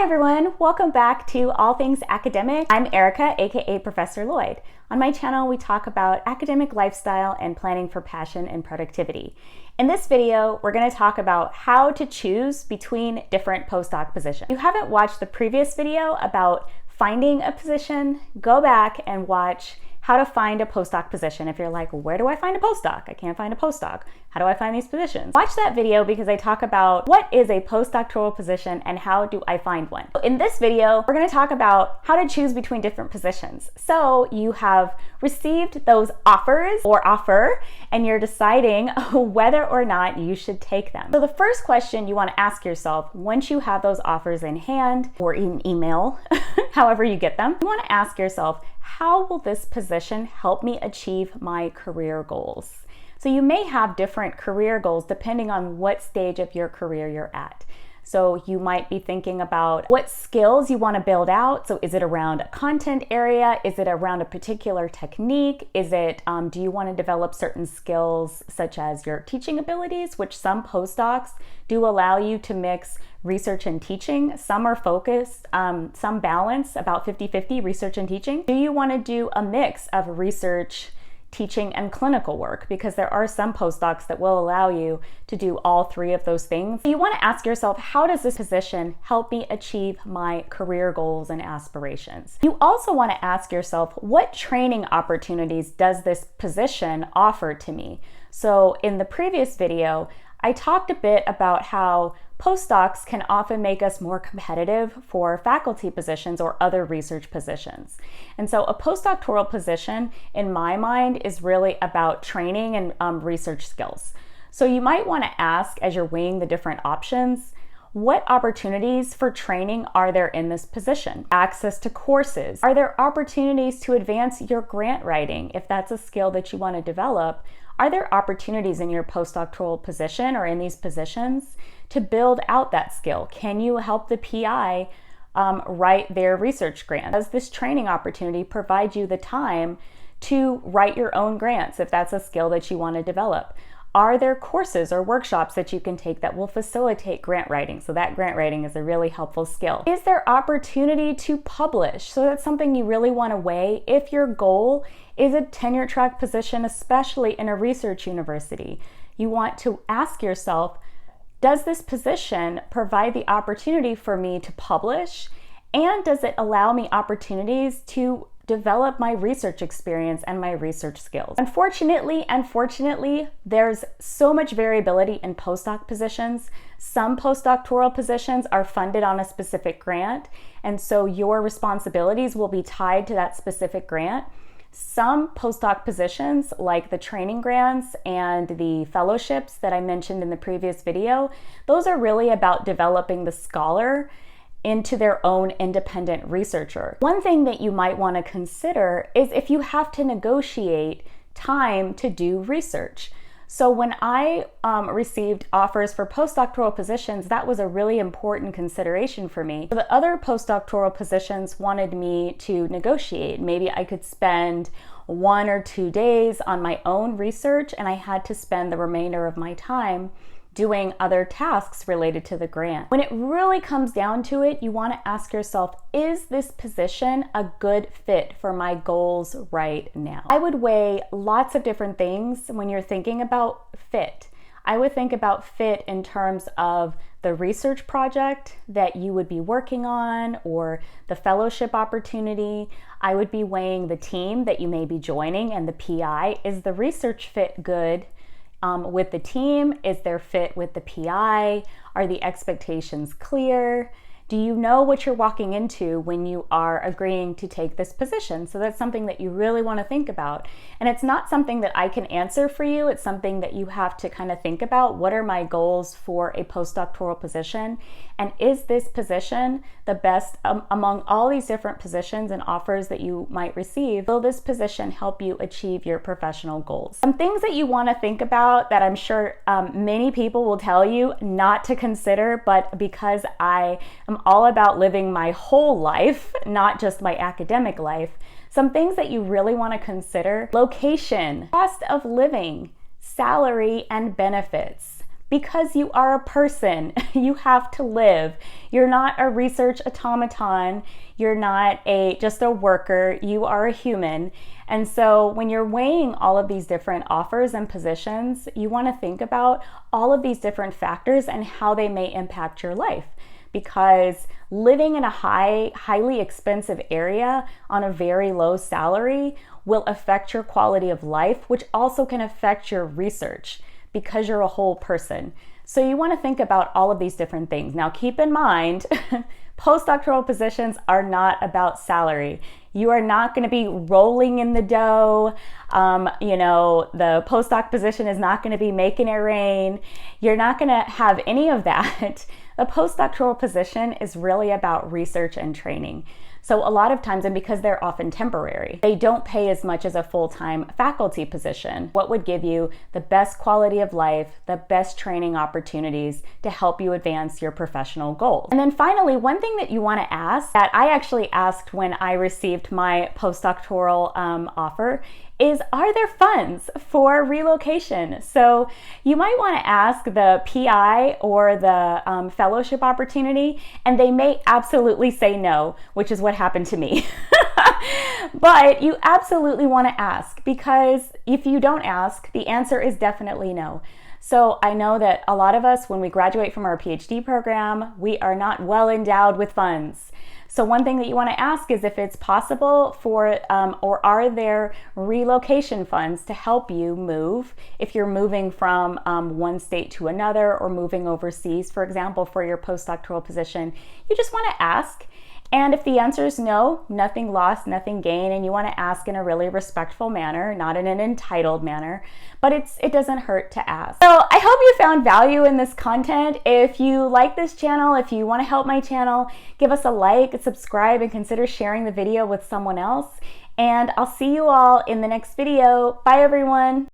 Hi everyone, welcome back to All Things Academic. I'm Erica, aka Professor Lloyd. On my channel, we talk about academic lifestyle and planning for passion and productivity. In this video, we're going to talk about how to choose between different postdoc positions. If you haven't watched the previous video about finding a position, go back and watch how to find a postdoc position. If you're like, where do I find a postdoc? I can't find a postdoc. How do I find these positions? Watch that video because I talk about what is a postdoctoral position and how do I find one. In this video, we're going to talk about how to choose between different positions. So you have received those offers or offer, and you're deciding whether or not you should take them. So the first question you want to ask yourself once you have those offers in hand or in email, however you get them, you want to ask yourself, how will this position help me achieve my career goals? So you may have different career goals depending on what stage of your career you're at. So you might be thinking about what skills you want to build out. So is it around a content area? Is it around a particular technique? Is it, do you want to develop certain skills such as your teaching abilities, which some postdocs do allow you to mix research and teaching. Some are focused, some balance, about 50-50 research and teaching. Do you want to do a mix of research, teaching, and clinical work? Because there are some postdocs that will allow you to do all three of those things. You want to ask yourself, how does this position help me achieve my career goals and aspirations? You also want to ask yourself, what training opportunities does this position offer to me? So in the previous video, I talked a bit about how postdocs can often make us more competitive for faculty positions or other research positions. And so a postdoctoral position, in my mind, is really about training and research skills. So you might want to ask, as you're weighing the different options, what opportunities for training are there in this position? Access to courses. Are there opportunities to advance your grant writing? If that's a skill that you want to develop, are there opportunities in your postdoctoral position or in these positions to build out that skill? Can you help the PI write their research grant? Does this training opportunity provide you the time to write your own grants if that's a skill that you want to develop? Are there courses or workshops that you can take that will facilitate grant writing? So that grant writing is a really helpful skill. Is there opportunity to publish? So that's something you really want to weigh if your goal is a tenure track position, especially in a research university. You want to ask yourself, does this position provide the opportunity for me to publish? And does it allow me opportunities to develop my research experience and my research skills? Unfortunately, there's so much variability in postdoc positions. Some postdoctoral positions are funded on a specific grant, and so your responsibilities will be tied to that specific grant. Some postdoc positions, like the training grants and the fellowships that I mentioned in the previous video, those are really about developing the scholar into their own independent researcher. One thing that you might want to consider is if you have to negotiate time to do research. So when I received offers for postdoctoral positions, that was a really important consideration for me. So the other postdoctoral positions wanted me to negotiate. Maybe I could spend 1 or 2 days on my own research, and I had to spend the remainder of my time doing other tasks related to the grant. When it really comes down to it, you want to ask yourself, is this position a good fit for my goals right now? I would weigh lots of different things when you're thinking about fit. I would think about fit in terms of the research project that you would be working on or the fellowship opportunity. I would be weighing the team that you may be joining and the PI. Is the research fit good with the team? Is there fit with the PI? Are the expectations clear? Do you know what you're walking into when you are agreeing to take this position? So that's something that you really want to think about. And it's not something that I can answer for you. It's something that you have to kind of think about. What are my goals for a postdoctoral position? And is this position the best among all these different positions and offers that you might receive? Will this position help you achieve your professional goals? Some things that you want to think about that I'm sure many people will tell you not to consider, but because I am all about living my whole life, not just my academic life, some things that you really want to consider: location, cost of living, salary and benefits, because you are a person. You have to live. You're not a research automaton. You're not just a worker. You are a human. And so when you're weighing all of these different offers and positions, you want to think about all of these different factors and how they may impact your life. Because living in a highly expensive area on a very low salary will affect your quality of life, which also can affect your research because you're a whole person. So you want to think about all of these different things. Now, keep in mind, postdoctoral positions are not about salary. You are not going to be rolling in the dough. The postdoc position is not going to be making it rain. You're not going to have any of that. A postdoctoral position is really about research and training. So a lot of times, and because they're often temporary, they don't pay as much as a full-time faculty position. What would give you the best quality of life, the best training opportunities to help you advance your professional goals? And then finally, one thing that you want to ask that I actually asked when I received my postdoctoral offer is, are there funds for relocation? So you might want to ask the PI or the fellowship opportunity, and they may absolutely say no, which is what happened to me. But you absolutely want to ask, because if you don't ask, the answer is definitely no. So I know that a lot of us, when we graduate from our PhD program, we are not well endowed with funds. So one thing that you want to ask is if it's possible or are there relocation funds to help you move if you're moving from one state to another or moving overseas, for example, for your postdoctoral position. You just want to ask. And if the answer is no, nothing lost, nothing gained, and you want to ask in a really respectful manner, not in an entitled manner, but it doesn't hurt to ask. So I hope you found value in this content. If you like this channel, if you want to help my channel, give us a like, subscribe, and consider sharing the video with someone else. And I'll see you all in the next video. Bye, everyone.